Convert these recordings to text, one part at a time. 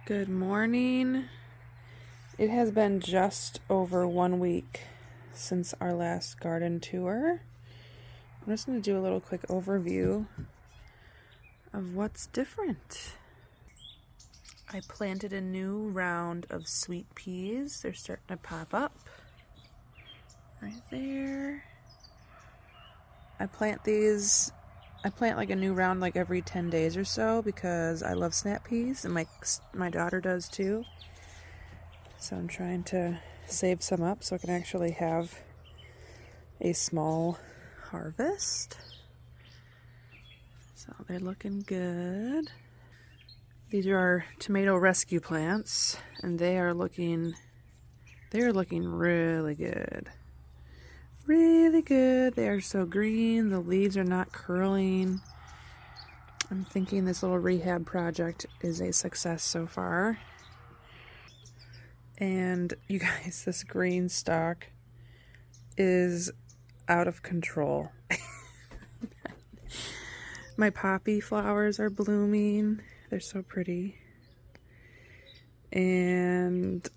Good morning. It has been just over 1 week since our last garden tour. I'm just going to do a little quick overview of what's different. I planted a new round of sweet peas. They're starting to pop up right there. I plant like a new round like every 10 days or so because I love snap peas and my daughter does too. So I'm trying to save some up so I can actually have a small harvest. So they're looking good. These are our tomato rescue plants and they're looking really good. Really good. They are so green. The leaves are not curling. I'm thinking this little rehab project is a success so far. And you guys, this GREENSTALK is out of control. My poppy flowers are blooming. They're so pretty. And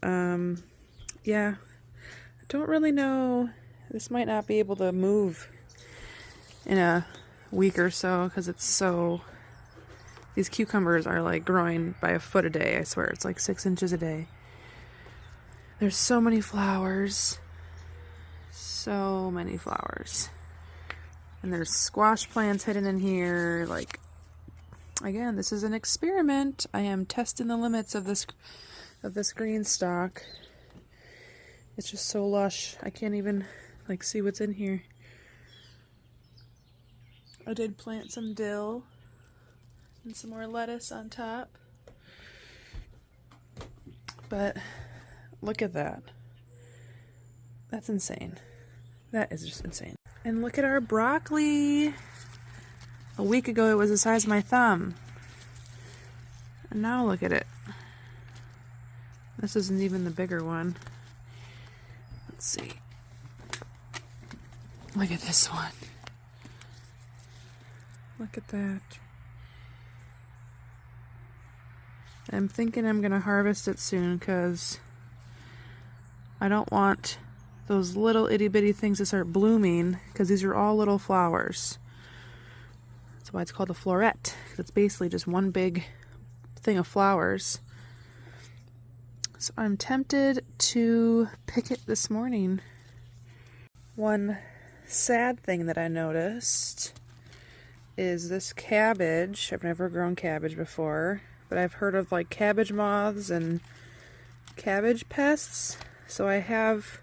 yeah, I don't really know. This might not be able to move in a week or so because these cucumbers are like growing by a foot a day. I swear, it's like 6 inches a day. There's so many flowers. So many flowers. And there's squash plants hidden in here. Like, again, this is an experiment. I am testing the limits of this GREENSTALK. It's just so lush. I can't even like see what's in here. I did plant some dill and some more lettuce on top. But look at that. That's insane. That is just insane. And look at our broccoli. A week ago it was the size of my thumb. And now look at it. This isn't even the bigger one. Let's see. Look at this one. Look at that. I'm thinking I'm gonna harvest it soon because I don't want those little itty bitty things to start blooming because these are all little flowers. That's why it's called a floret. It's basically just one big thing of flowers. So I'm tempted to pick it this morning. One sad thing that I noticed is this cabbage. I've never grown cabbage before, but I've heard of like cabbage moths and cabbage pests. So I have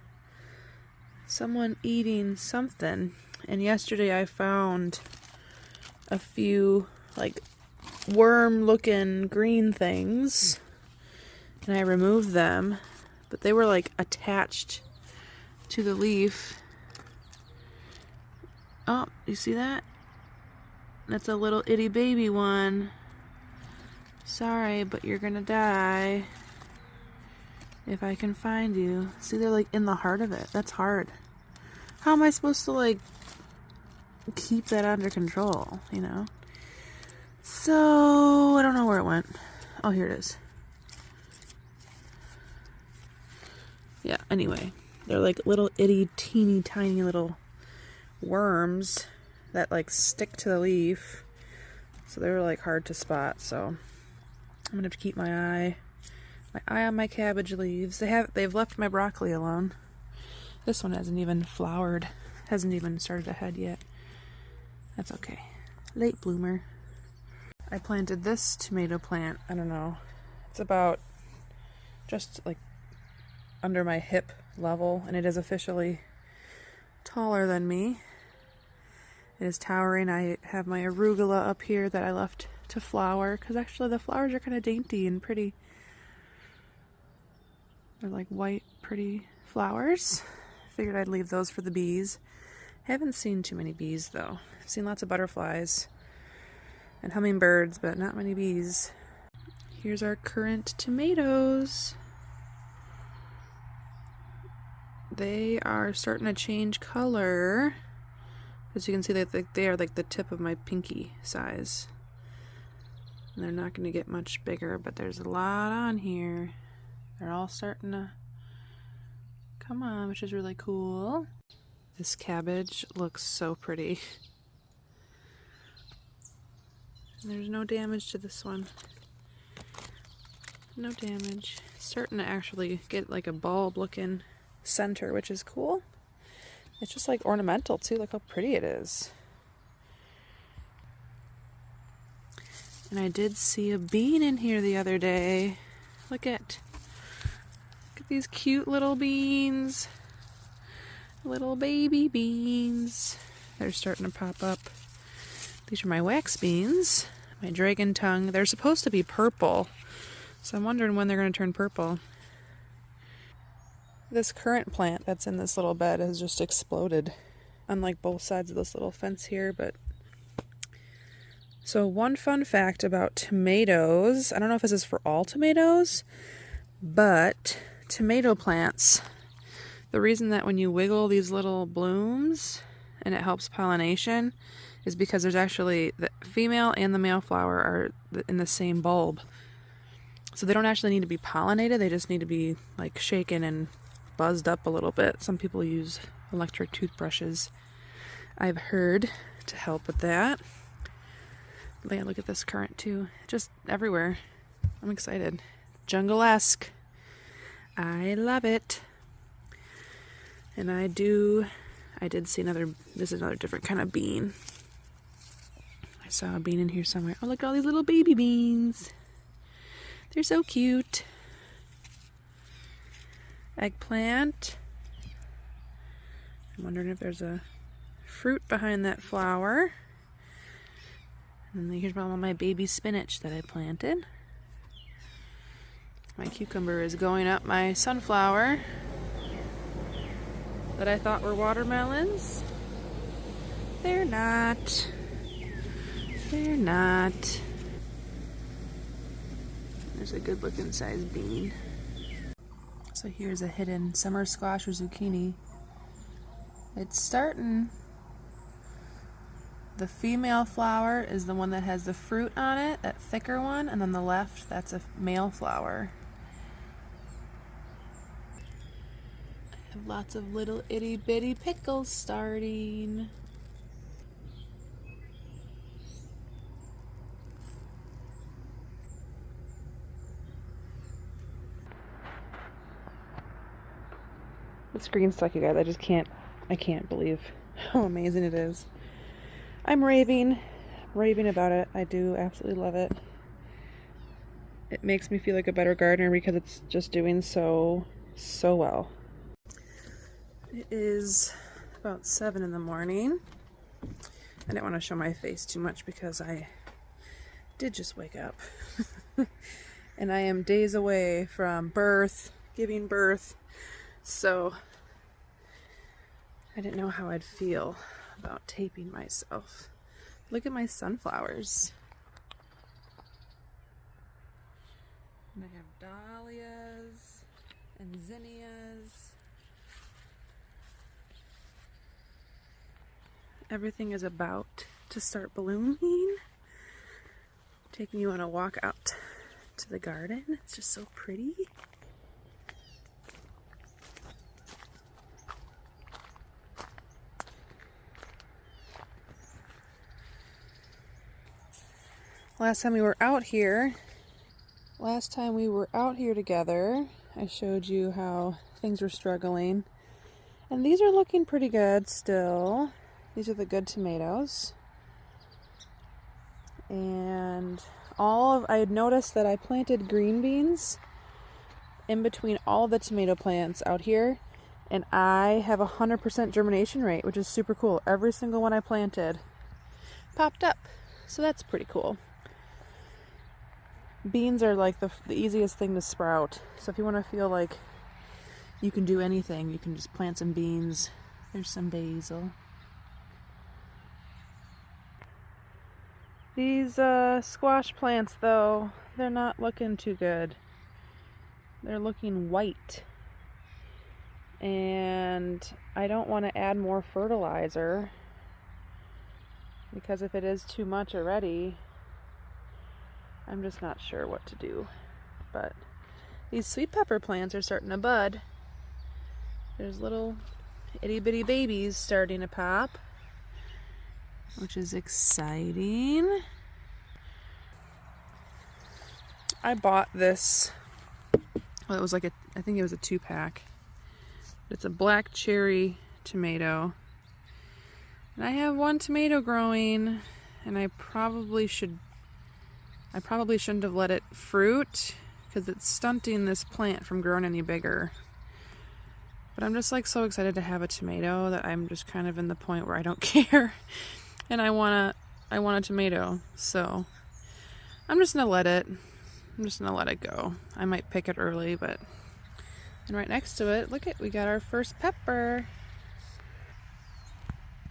someone eating something, and yesterday I found a few like worm looking green things and I removed them, but they were like attached to the leaf. Oh, you see that? That's a little itty baby one. Sorry, but you're gonna die if I can find you. See, they're like in the heart of it. That's hard. How am I supposed to like keep that under control, you know? So I don't know where it went. Oh, here it is. Yeah, anyway, they're like little itty teeny tiny little worms that like stick to the leaf, so they're like hard to spot. So I'm gonna have to keep my eye on my cabbage leaves. They've left my broccoli alone. This one hasn't even flowered, hasn't even started to head yet. That's okay. Late bloomer. I planted this tomato plant, I don't know, it's about just like under my hip level, and it is officially taller than me. It is towering. I have my arugula up here that I left to flower because actually the flowers are kind of dainty and pretty. They're like white, pretty flowers. Figured I'd leave those for the bees. Haven't seen too many bees though. I've seen lots of butterflies and hummingbirds, but not many bees. Here's our current tomatoes. They are starting to change color. As you can see, they are like the tip of my pinky size. And they're not going to get much bigger, but there's a lot on here. They're all starting to come on, which is really cool. This cabbage looks so pretty. There's no damage to this one. No damage. It's starting to actually get like a bulb looking center, which is cool. It's just like ornamental too. Look how pretty it is. And I did see a bean in here the other day. Look at these cute little beans. Little baby beans. They're starting to pop up. These are my wax beans, my dragon tongue. They're supposed to be purple, so I'm wondering when they're going to turn purple. This currant plant that's in this little bed has just exploded, unlike both sides of this little fence here. But so one fun fact about tomatoes, I don't know if this is for all tomatoes, but tomato plants, the reason that when you wiggle these little blooms and it helps pollination is because there's actually the female and the male flower are in the same bulb. So they don't actually need to be pollinated, they just need to be like shaken and buzzed up a little bit. Some people use electric toothbrushes, I've heard, to help with that. But yeah, look at this currant too. Just everywhere. I'm excited. Jungle-esque. I love it. And I did see this is another different kind of bean. I saw a bean in here somewhere. Oh, look at all these little baby beans. They're so cute. Eggplant. I'm wondering if there's a fruit behind that flower. And then here's all my baby spinach that I planted. My cucumber is going up my sunflower that I thought were watermelons. They're not. They're not. There's a good looking sized bean. So here's a hidden summer squash or zucchini. It's starting. The female flower is the one that has the fruit on it, that thicker one, and on the left, that's a male flower. I have lots of little itty bitty pickles starting. This GREENSTAK, you guys, I can't believe how amazing it is. I'm raving about it. I do absolutely love it. It makes me feel like a better gardener because it's just doing so well. It is about 7 in the morning. I didn't want to show my face too much because I did just wake up. And I am days away from giving birth. So I didn't know how I'd feel about taping myself. Look at my sunflowers. And I have dahlias and zinnias. Everything is about to start blooming. Taking you on a walk out to the garden. It's just so pretty. Last time we were out here together, I showed you how things were struggling. And these are looking pretty good still. These are the good tomatoes. And I had noticed that I planted green beans in between all of the tomato plants out here. And I have 100% germination rate, which is super cool. Every single one I planted popped up. So that's pretty cool. Beans are like the easiest thing to sprout. So if you want to feel like you can do anything, you can just plant some beans. There's some basil. These squash plants, though, they're not looking too good. They're looking white. And I don't want to add more fertilizer because if it is too much already, I'm just not sure what to do. But these sweet pepper plants are starting to bud. There's little itty bitty babies starting to pop, which is exciting. I bought this, well, it was like I think it was a 2-pack. It's a black cherry tomato. And I have 1 tomato growing, and I probably shouldn't have let it fruit because it's stunting this plant from growing any bigger. But I'm just like so excited to have a tomato that I'm just kind of in the point where I don't care. And I want a tomato. So I'm just gonna let it go. I might pick it early, but and right next to it, look we got our first pepper.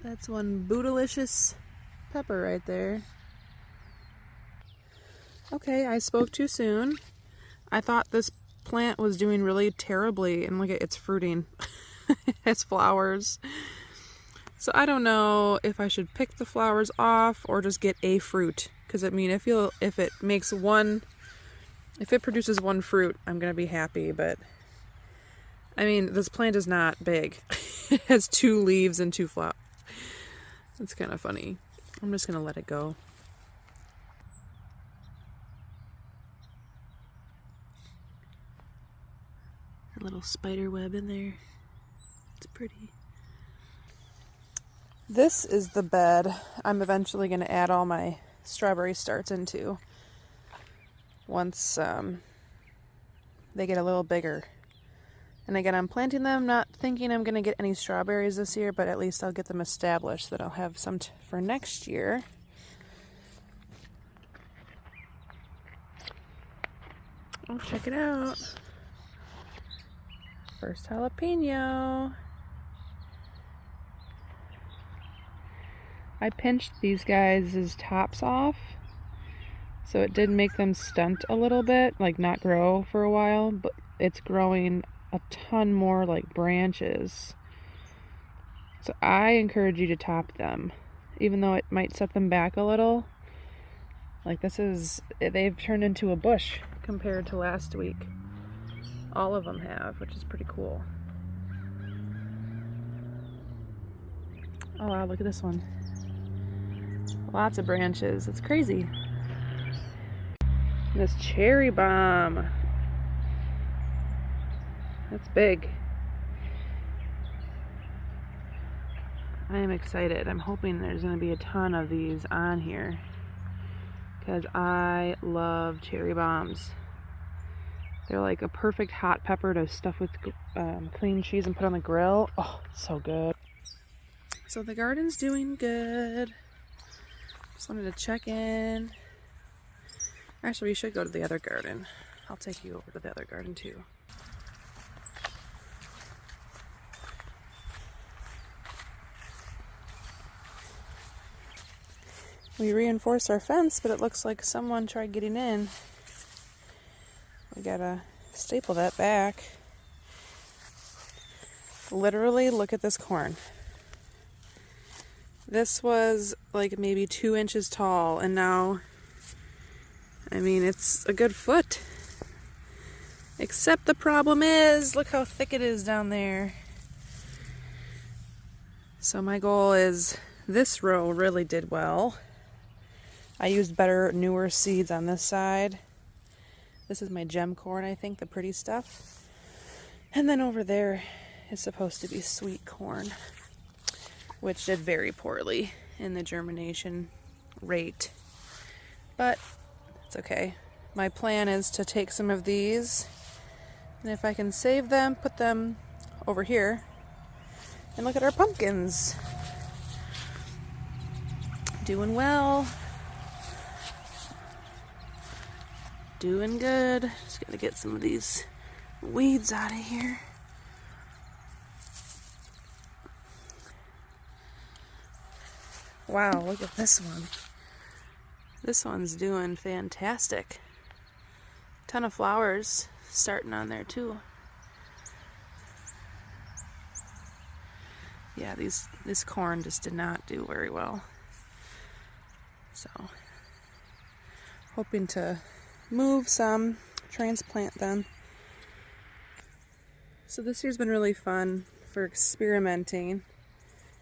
That's one bootylicious pepper right there. Okay, I spoke too soon. I thought this plant was doing really terribly, and look at it's fruiting. It has flowers. So I don't know if I should pick the flowers off or just get a fruit. Because I mean, if it produces 1 fruit, I'm gonna be happy. But I mean, this plant is not big. It has 2 leaves and 2 flowers. It's kind of funny. I'm just gonna let it go. A little spider web in there. It's pretty. This is the bed I'm eventually going to add all my strawberry starts into once they get a little bigger. And again, I'm planting them not thinking I'm going to get any strawberries this year, but at least I'll get them established so that I'll have some for next year. Oh, check it out. First jalapeno. I pinched these guys' tops off, so it did make them stunt a little bit, like not grow for a while, but it's growing a ton more like branches. So I encourage you to top them, even though it might set them back a little. Like they've turned into a bush compared to last week. All of them have, which is pretty cool. Oh wow, look at this one. Lots of branches. It's crazy. This cherry bomb. That's big. I am excited. I'm hoping there's going to be a ton of these on here because I love cherry bombs. They're like a perfect hot pepper to stuff with clean cheese and put on the grill. Oh, so good. So the garden's doing good. Just wanted to check in. Actually, we should go to the other garden. I'll take you over to the other garden too. We reinforced our fence, but it looks like someone tried getting in. We gotta staple that back. Literally, look at this corn. This was like maybe 2 inches tall, and now, I mean, it's a good foot. Except the problem is, look how thick it is down there. So my goal is, this row really did well. I used better, newer seeds on this side. This is my gem corn, I think, the pretty stuff. And then over there is supposed to be sweet corn, which did very poorly in the germination rate. But it's okay. My plan is to take some of these, and if I can save them, put them over here. And look at our pumpkins. Doing well. Doing good. Just gotta get some of these weeds out of here. Wow, look at this one. This one's doing fantastic. Ton of flowers starting on there too. Yeah, this corn just did not do very well. So hoping to move some, transplant them. So this year's been really fun for experimenting.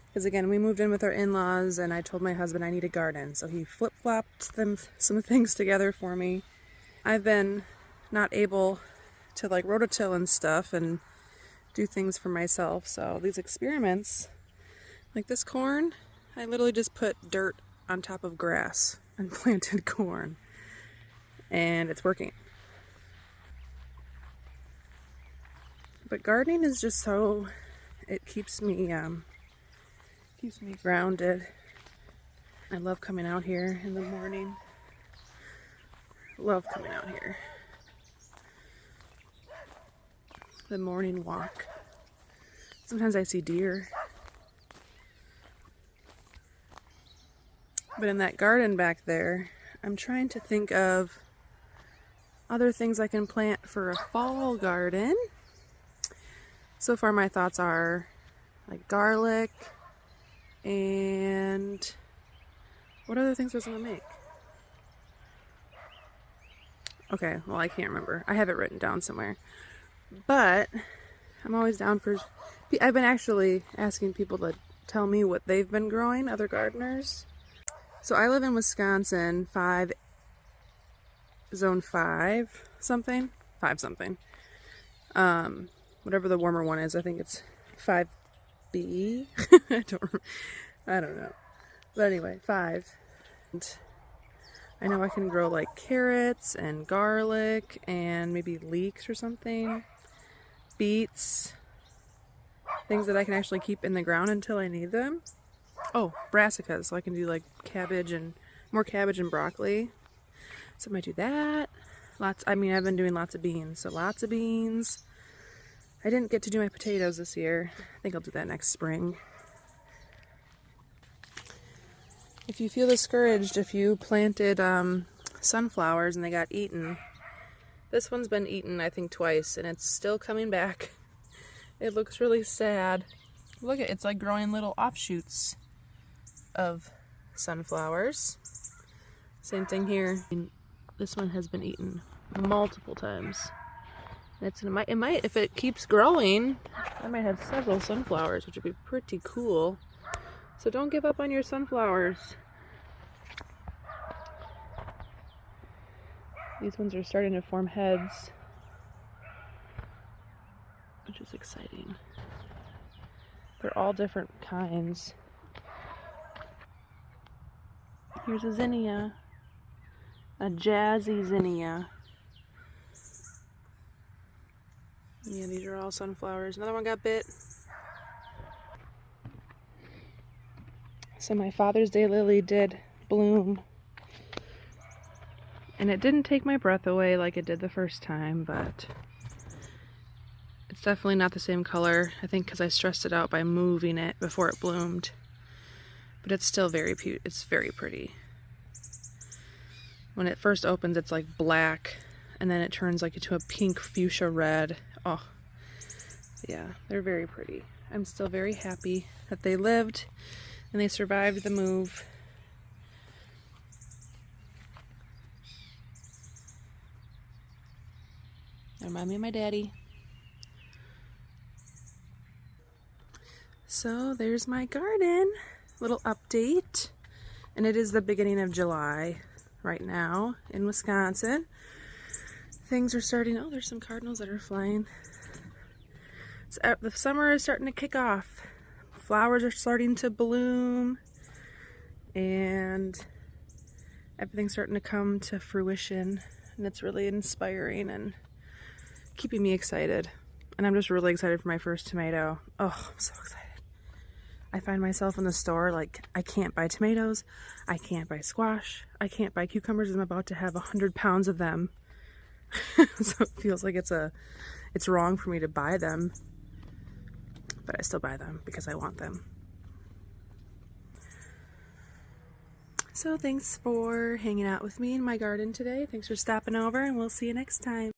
Because again, we moved in with our in-laws and I told my husband I need a garden. So he flip-flopped some things together for me. I've been not able to like rototill and stuff and do things for myself. So these experiments, like this corn, I literally just put dirt on top of grass and planted corn. And it's working. But gardening is just so, it keeps me grounded. I love coming out here in the morning. Love coming out here. The morning walk. Sometimes I see deer. But in that garden back there, I'm trying to think of other things I can plant for a fall garden. So far my thoughts are like garlic and what other things was I gonna make? Okay, well I can't remember. I have it written down somewhere. But I'm always down for, I've been actually asking people to tell me what they've been growing, other gardeners. So I live in Wisconsin, zone 5 something. Whatever the warmer one is, I think it's 5B. I don't know. But anyway, 5. And I know I can grow like carrots and garlic and maybe leeks or something. Beets. Things that I can actually keep in the ground until I need them. Oh, brassicas. So I can do like more cabbage and broccoli. So I might do that. I've been doing lots of beans. So lots of beans. I didn't get to do my potatoes this year. I think I'll do that next spring. If you feel discouraged, if you planted sunflowers and they got eaten, this one's been eaten I think twice and it's still coming back. It looks really sad. Look at it's like growing little offshoots of sunflowers. Same thing here. This one has been eaten multiple times. It might, if it keeps growing, I might have several sunflowers, which would be pretty cool. So don't give up on your sunflowers. These ones are starting to form heads, which is exciting. They're all different kinds. Here's a zinnia, a jazzy zinnia. Yeah, these are all sunflowers. Another one got bit. So my Father's Day lily did bloom. And it didn't take my breath away like it did the first time, but it's definitely not the same color. I think because I stressed it out by moving it before it bloomed. But it's still very pretty. When it first opens, it's like black, and then it turns like into a pink fuchsia red. Oh, yeah, they're very pretty. I'm still very happy that they lived and they survived the move. They remind me of my daddy. So there's my garden. Little update. And it is the beginning of July right now in Wisconsin. Things are starting, oh, there's some cardinals that are flying. So, the summer is starting to kick off. Flowers are starting to bloom and everything's starting to come to fruition, and it's really inspiring and keeping me excited. And I'm just really excited for my first tomato. Oh, I'm so excited. I find myself in the store like I can't buy tomatoes, I can't buy squash, I can't buy cucumbers. I'm about to have 100 pounds of them. So it feels like it's wrong for me to buy them, but I still buy them because I want them. So thanks for hanging out with me in my garden today. Thanks for stopping over, and we'll see you next time.